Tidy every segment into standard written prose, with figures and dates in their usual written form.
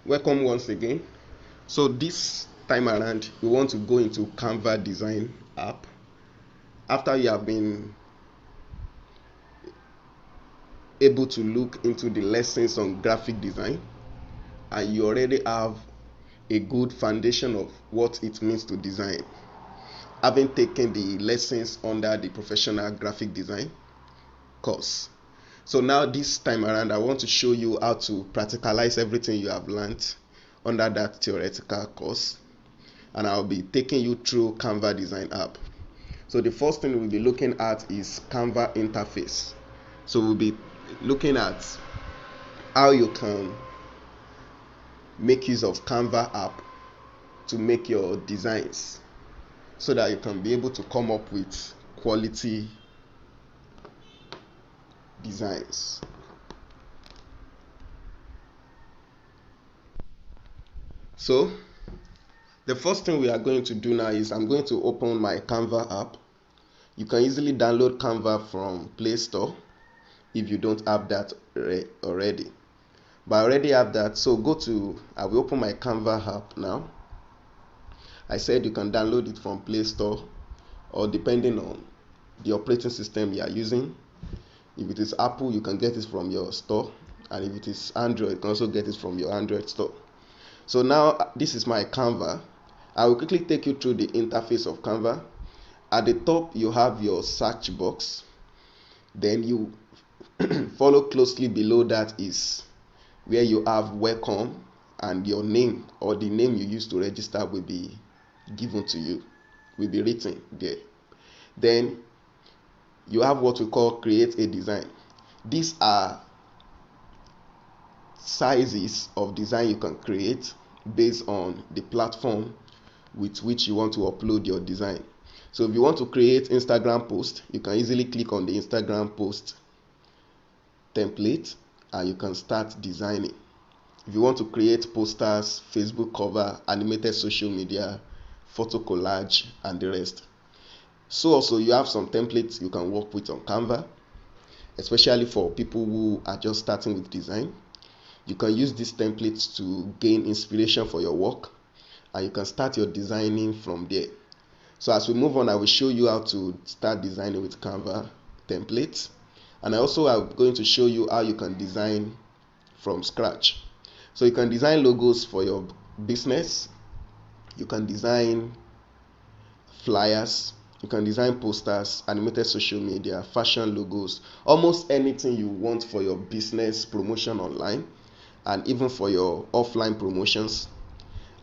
Welcome once again. So this time around, we want to go into Canva Design app. After you have been able to look into the lessons on graphic design and you already have a good foundation of what it means to design, having taken the lessons under the professional graphic design course. So now this time around, I want to show you how to practicalize everything you have learned under that theoretical course, and I'll be taking you through Canva Design app. So the first thing we'll be looking at is Canva interface. So we'll be looking at how you can make use of Canva app to make your designs so that you can be able to come up with quality designs. So the first thing we are going to do now is I'm going to open my Canva app. You can easily download Canva from Play Store if you don't have that already. But I already have that, so I will open my Canva app now. I said you can download it from Play Store, or depending on the operating system you are using. If it is Apple, you can get it from your store, and if it is Android, you can also get it from your Android store. So now this is my Canva. I will quickly take you through the interface of Canva. At the top you have your search box, then you follow closely below that is where you have welcome, and your name or the name you use to register will be given to you, will be written there. Then you have what we call create a design. These are sizes of design you can create based on the platform with which you want to upload your design. So if you want to create Instagram post, you can easily click on the Instagram post template and you can start designing. If you want to create posters, Facebook cover, animated social media, photo collage, and the rest. So also you have some templates you can work with on Canva, especially for people who are just starting with design. You can use these templates to gain inspiration for your work, and you can start your designing from there. So as we move on, I will show you how to start designing with Canva templates, and I also am going to show you how you can design from scratch. So you can design logos for your business, you can design flyers, you can design posters, animated social media, fashion logos, almost anything you want for your business promotion online, and even for your offline promotions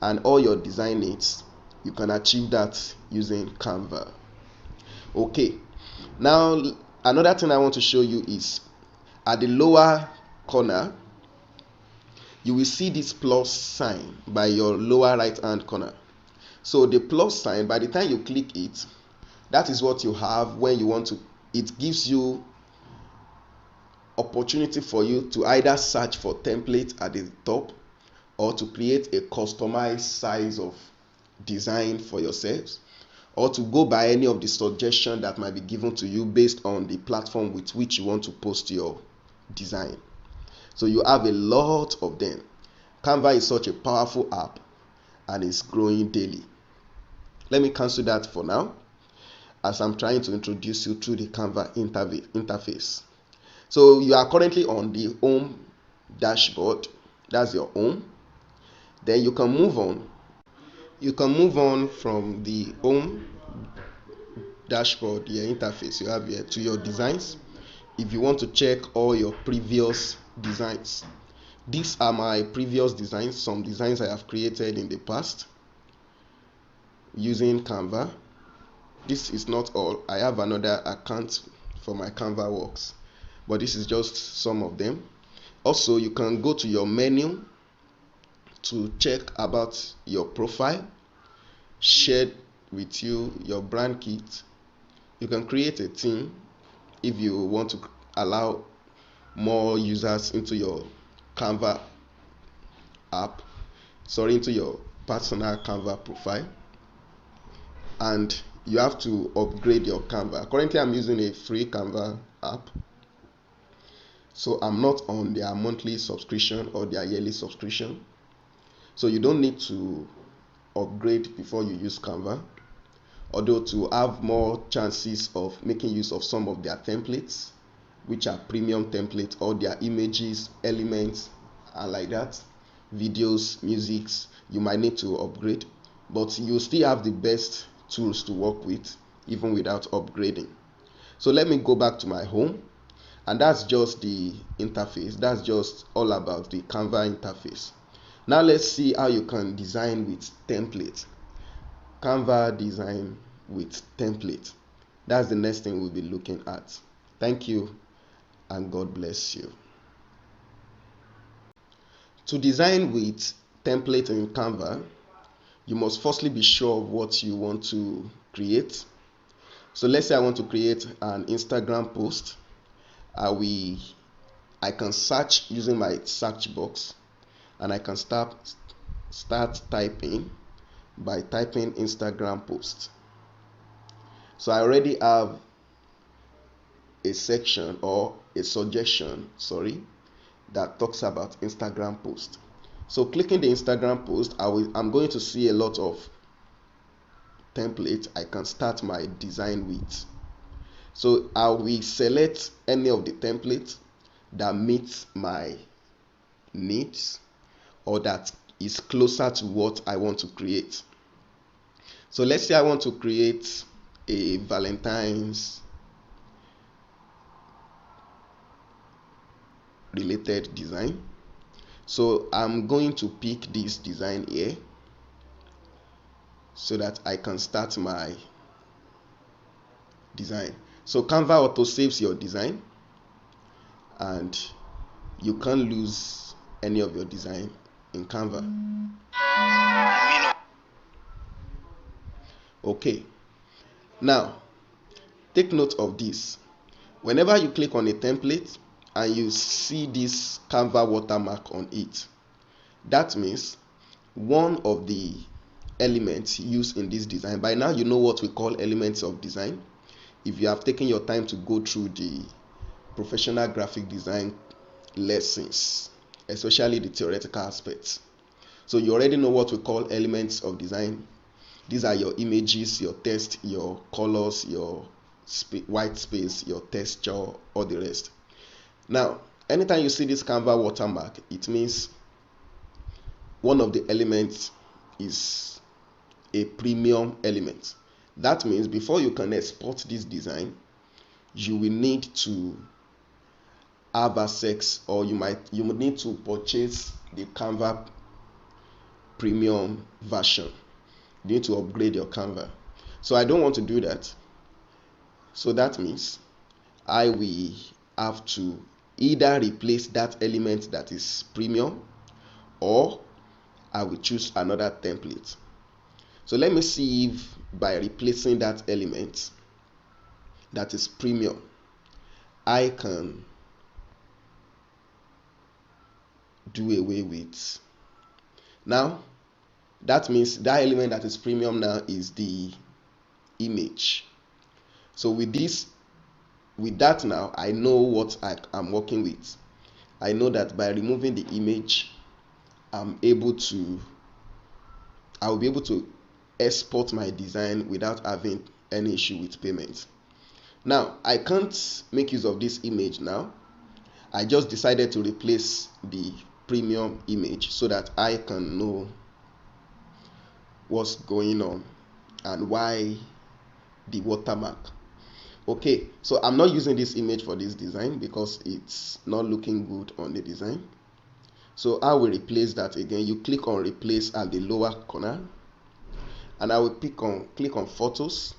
and all your design needs. You can achieve that using Canva. Okay, now another thing I want to show you is at the lower corner you will see this plus sign by your lower right hand corner. So the plus sign, by the time you click it, that is what you have when you want to, it gives you opportunity for you to either search for template at the top or to create a customized size of design for yourselves, or to go by any of the suggestions that might be given to you based on the platform with which you want to post your design. So you have a lot of them. Canva is such a powerful app and it's growing daily. Let me cancel that for now as I'm trying to introduce you through the Canva interface. So you are currently on the home dashboard. That's your home. Then you can move on. You can move on from the home dashboard, your interface you have here, to your designs. If you want to check all your previous designs, these are my previous designs, some designs I have created in the past using Canva. This is not all. I have another account for my Canva works, but this is just some of them. Also, you can go to your menu to check about your profile, share with you your brand kit. You can create a theme if you want to allow more users into your Canva app, into your personal Canva profile. And you have to upgrade your Canva. Currently I'm using a free Canva app, so I'm not on their monthly subscription or their yearly subscription. So you don't need to upgrade before you use Canva. Although to have more chances of making use of some of their templates, which are premium templates, or their images, elements, and like that, videos, musics, you might need to upgrade, but you still have the best tools to work with even without upgrading. So let me go back to my home, and that's just the interface. That's just all about the Canva interface. Now let's see how you can design with template. Canva design with template. That's the next thing we'll be looking at. Thank you and God bless you. To design with template in Canva, you must firstly be sure of what you want to create. So let's say I want to create an Instagram post. I can search using my search box, and I can start typing by typing Instagram post. So I already have a section or a suggestion, that talks about Instagram post. So clicking the Instagram post, I'm going to see a lot of templates I can start my design with. So I will select any of the templates that meets my needs or that is closer to what I want to create. So let's say I want to create a Valentine's related design. So I'm going to pick this design here so that I can start my design. So Canva auto saves your design, and you can't lose any of your design in Canva. Okay, now take note of this. Whenever you click on a template and you see this Canva watermark on it, that means one of the elements used in this design. By now you know what we call elements of design. If you have taken your time to go through the professional graphic design lessons, especially the theoretical aspects, so you already know what we call elements of design. These are your images, your text, your colors, your white space, your texture, all the rest. Now anytime you see this Canva watermark, it means one of the elements is a premium element. That means before you can export this design, you will need to have access, or you will need to purchase the Canva premium version. You need to upgrade your Canva. So I don't want to do that. So that means I will have to either replace that element that is premium, or I will choose another template. So let me see if by replacing that element that is premium, I can do away with. Now that means that element that is premium now is the image. So with that now, I know what I'm working with. I know that by removing the image, I will be able to export my design without having any issue with payment. Now I can't make use of this image now. I just decided to replace the premium image so that I can know what's going on and why the watermark. Okay, so I'm not using this image for this design because it's not looking good on the design. So I will replace that again. You click on replace at the lower corner, and I will click on photos.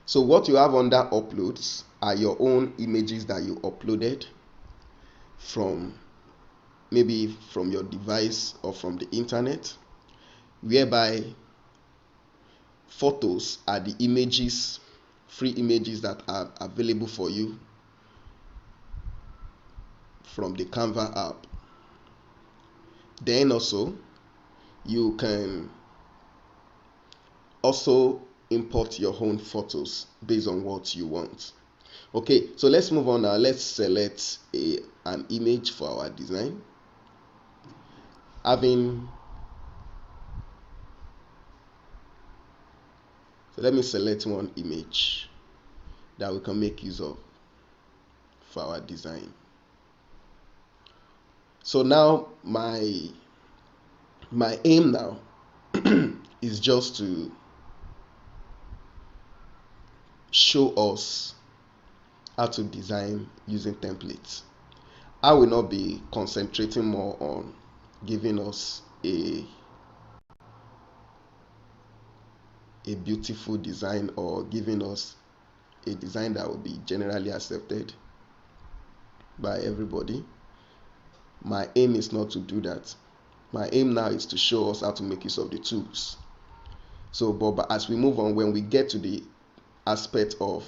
So what you have under uploads are your own images that you uploaded maybe from your device or from the internet, whereby photos are the images, free images that are available for you from the Canva app. Then also you can also import your own photos based on what you want. Okay, so let's move on now. Let's select an image for our design. having, so let me select one image that we can make use of for our design. So now my aim now is just to show us how to design using templates. I will not be concentrating more on giving us a beautiful design or giving us a design that will be generally accepted by everybody. My aim is not to do that. My aim now is to show us how to make use of the tools. So, but as we move on, when we get to the aspect of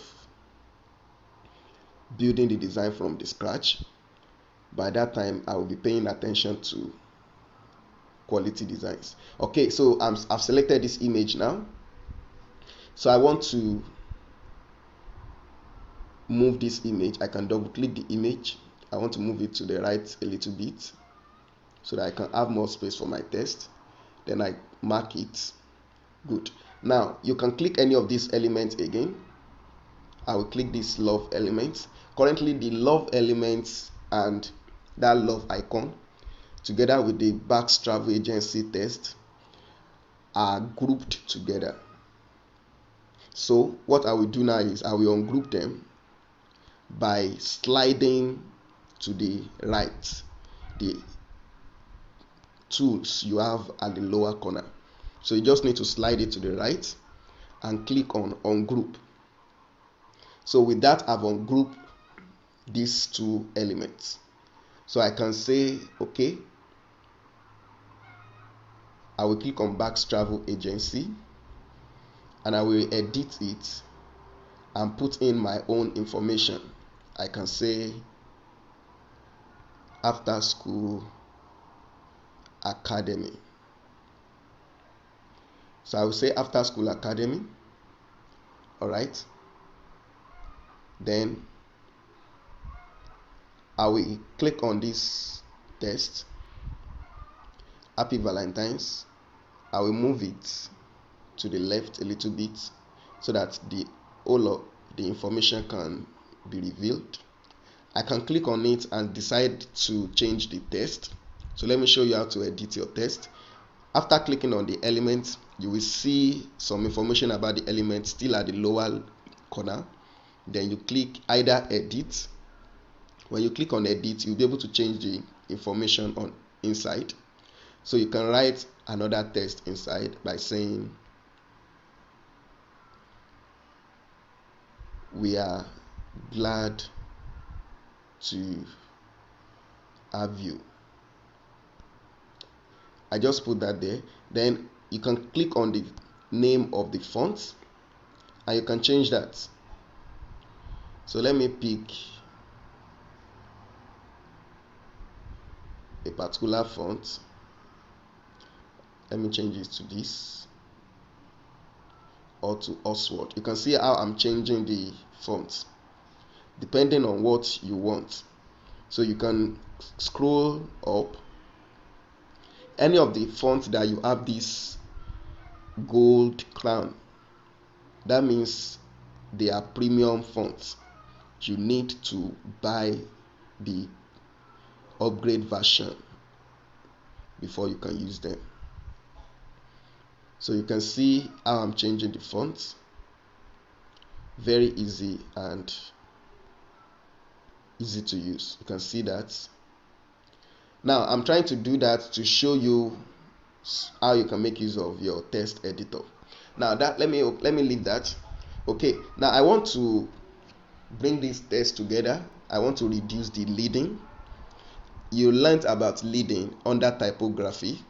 building the design from the scratch, by that time I will be paying attention to quality designs. Okay, so I've selected this image now. So I want to move this image. I can double click the image. I want to move it to the right a little bit so that I can have more space for my text. Then I mark it. Good. Now you can click any of these elements again. I will click this love elements. Currently the love elements and that love icon together with the Bax Travel Agency text are grouped together. So what I will do now is I will ungroup them by sliding to the right the tools you have at the lower corner. So you just need to slide it to the right and click on ungroup. So with that, I've ungrouped these two elements. So I can say okay. I will click on Bax Travel Agency and I will edit it and put in my own information. I can say After School Academy. So I will say After School Academy. All right. Then I will click on this text, Happy Valentine's. I will move it to the left a little bit so that the whole of the information can be revealed. I can click on it and decide to change the text. So let me show you how to edit your text. After clicking on the element, you will see some information about the element still at the lower corner. Then you click either edit. When you click on edit, you'll be able to change the information on inside. So you can write another text inside by saying we are glad to have you. I just put that there. Then you can click on the name of the font and you can change that. So let me pick a particular font. Let me change it to this or to Oxford. You can see how I'm changing the font depending on what you want. So you can scroll up. Any of the fonts that you have this gold crown, that means they are premium fonts. You need to buy the upgrade version before you can use them. So you can see how I'm changing the font. Very easy and easy to use. You can see that. Now I'm trying to do that to show you how you can make use of your text editor. Now that let me leave that. Okay, now I want to bring this text together. I want to reduce the leading. You learned about leading under typography.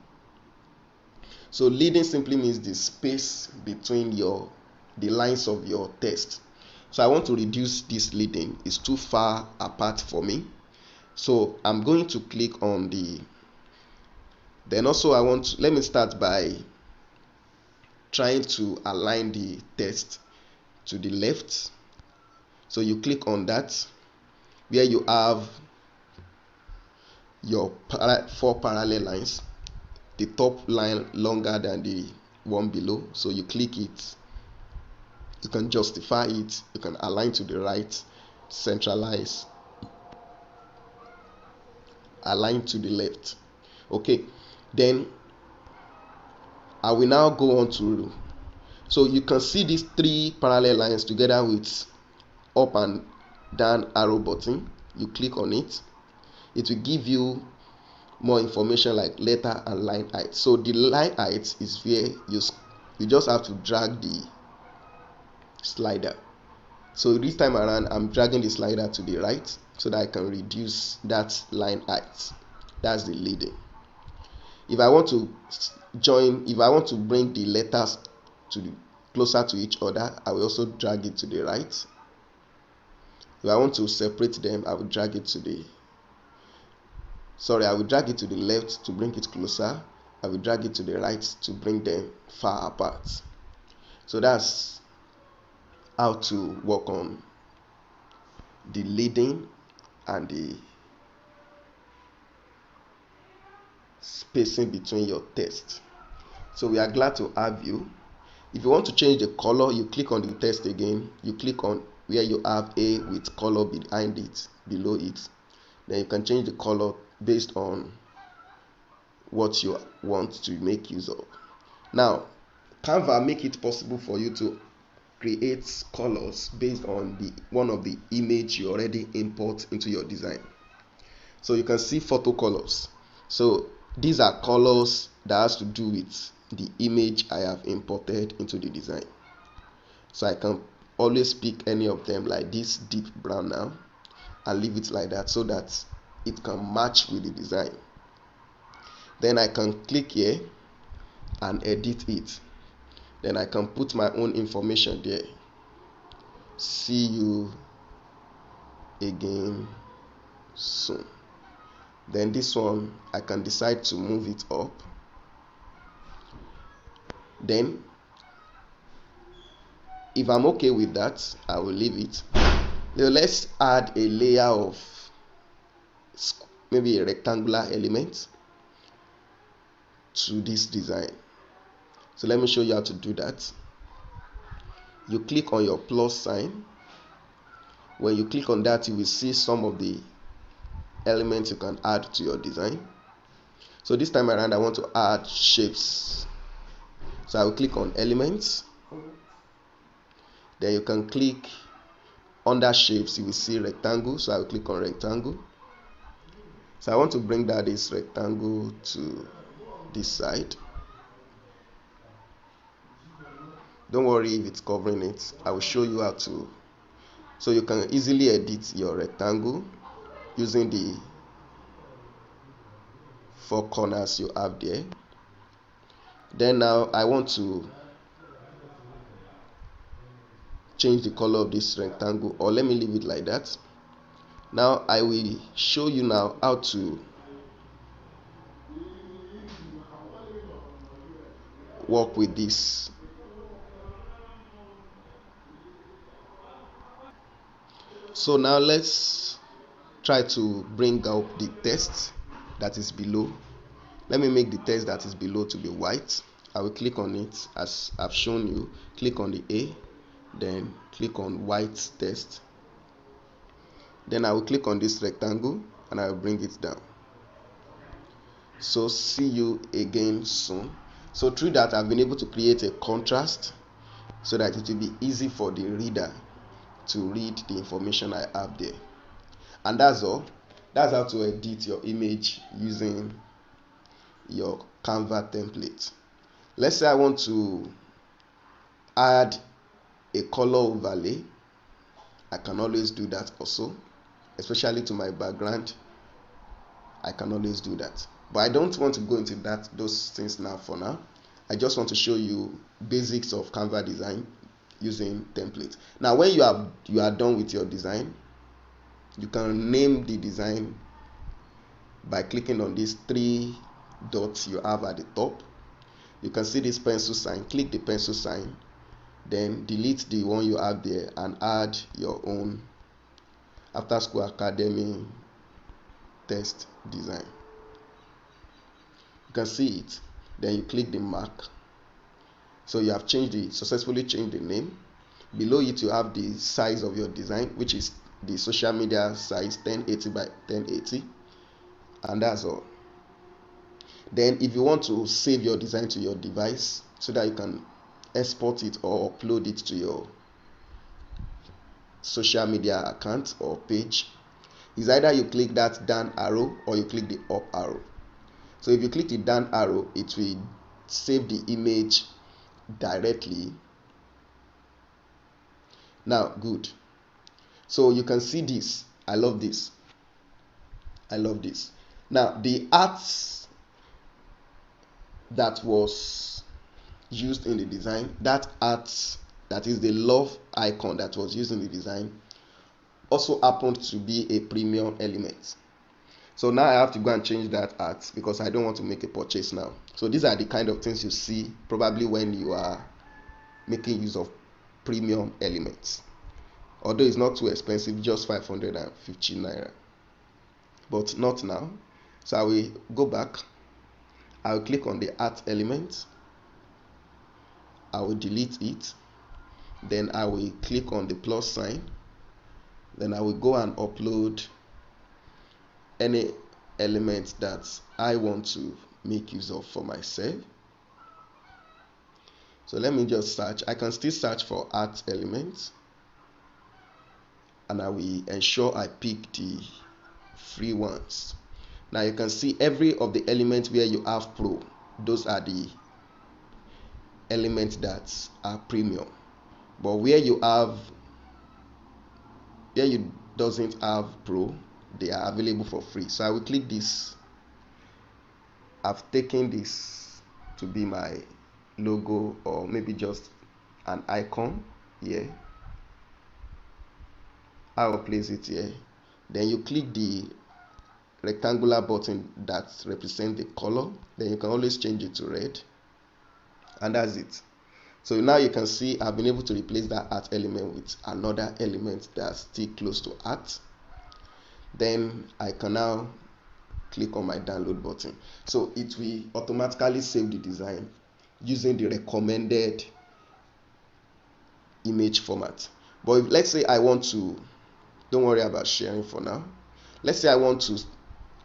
So leading simply means the space between the lines of your text. So I want to reduce this leading. It's too far apart for me. So I'm going to click on then also let me start by trying to align the text to the left. So you click on that where you have your 4 parallel lines. the top line longer than the one below, so you click it. You can justify it, you can align to the right, centralize, align to the left. Okay, then I will now go on to, so you can see these three parallel lines together with up and down arrow button. You click on it, it will give you more information like letter and line height. So the line height is where you just have to drag the slider. So this time around I'm dragging the slider to the right so that I can reduce that line height. That's the leading. If I want to bring the letters closer to each other, I will also drag it to the right. If I want to separate them, I will drag it to the left to bring it closer. I will drag it to the right to bring them far apart. So that's how to work on the leading and the spacing between your text. So we are glad to have you. If you want to change the color, you click on the text again. You click on where you have A with color behind it, below it. Then you can change the color based on what you want to make use of. Now, Canva make it possible for you to create colors based on one of the image you already import into your design. So you can see photo colors. So these are colors that has to do with the image I have imported into the design. So I can always pick any of them, like this deep brown now, and leave it like that so that it can match with the design. Then I can click here and edit it. Then I can put my own information there. See you again soon. Then this one I can decide to move it up. Then if I'm okay with that, I will leave it. Now let's add a layer of maybe a rectangular element to this design. So let me show you how to do that. You click on your plus sign. When you click on that, you will see some of the elements you can add to your design. So this time around I want to add shapes. So I will click on elements. Then you can click under shapes, you will see rectangle. So I will click on rectangle. So I want to bring this rectangle to this side. Don't worry if it's covering it. I will show you how to. So you can easily edit your rectangle using the four corners you have there. Then now I want to change the color of this rectangle, or let me leave it like that. Now I will show you now how to work with this. So now let's try to bring up the text that is below. Let me make the text that is below to be white. I will click on it as I've shown you. Click on the A, then click on white text. Then I will click on this rectangle and I will bring it down. So see you again soon. So through that I've been able to create a contrast so that it will be easy for the reader to read the information I have there. And that's all. That's how to edit your image using your Canva template. Let's say I want to add a color overlay. I can always do that also, especially to my background. I can always do that, but I don't want to go into those things now. For now, I just want to show you basics of Canva design using templates. Now when you are done with your design, you can name the design by clicking on these three dots you have at the top. You can see this pencil sign. Click the pencil sign, then delete the one you have there and add your own After School Academy test design. You can see it. then you click the mark. So you have successfully changed the name. Below it you have the size of your design, which is the social media size 1080 by 1080, and that's all. Then if you want to save your design to your device so that you can export it or upload it to your social media account or page, is either you click that down arrow or you click the up arrow. So if you click the down arrow, it will save the image directly. Now good, so you can see this. I love this. Now the arts that was used in the design, that art, that is the love icon that was used in the design, also happened to be a premium element. So now I have to go and change that art because I don't want to make a purchase now. So these are the kind of things you see probably when you are making use of premium elements. Although it's not too expensive, just 550 naira, but not now. So I will go back, I will click on the art element, I will delete it, then I will click on the plus sign, then I will go and upload any element that I want to make use of for myself. So let me just search. I can still search for art elements, and I will ensure I pick the free ones. Now you can see every of the elements where you have pro, those are the elements that are premium. But where you doesn't have pro, they are available for free. So I will click this. I've taken this to be my logo, or maybe just an icon here. I will place it here. Then you click the rectangular button that represents the color. Then you can always change it to red, and that's it. So now you can see I've been able to replace that art element with another element that's still close to art. Then I can now click on my download button. So it will automatically save the design using the recommended image format. But if, let's say I want to, don't worry about sharing for now. Let's say I want to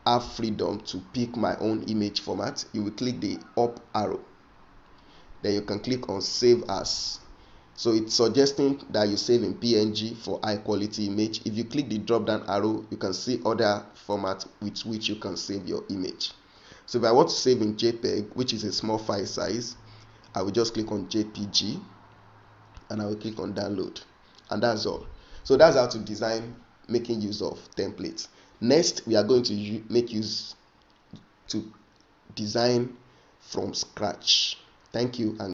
have freedom to pick my own image format. You will click the up arrow. Then you can click on save as. So it's suggesting that you save in PNG for high quality image. If you click the drop down arrow, you can see other formats with which you can save your image. So if I want to save in JPEG, which is a small file size, I will just click on JPG and I will click on download, and that's all. So that's how to design making use of templates. Next, we are going to make use to design from scratch. Thank you and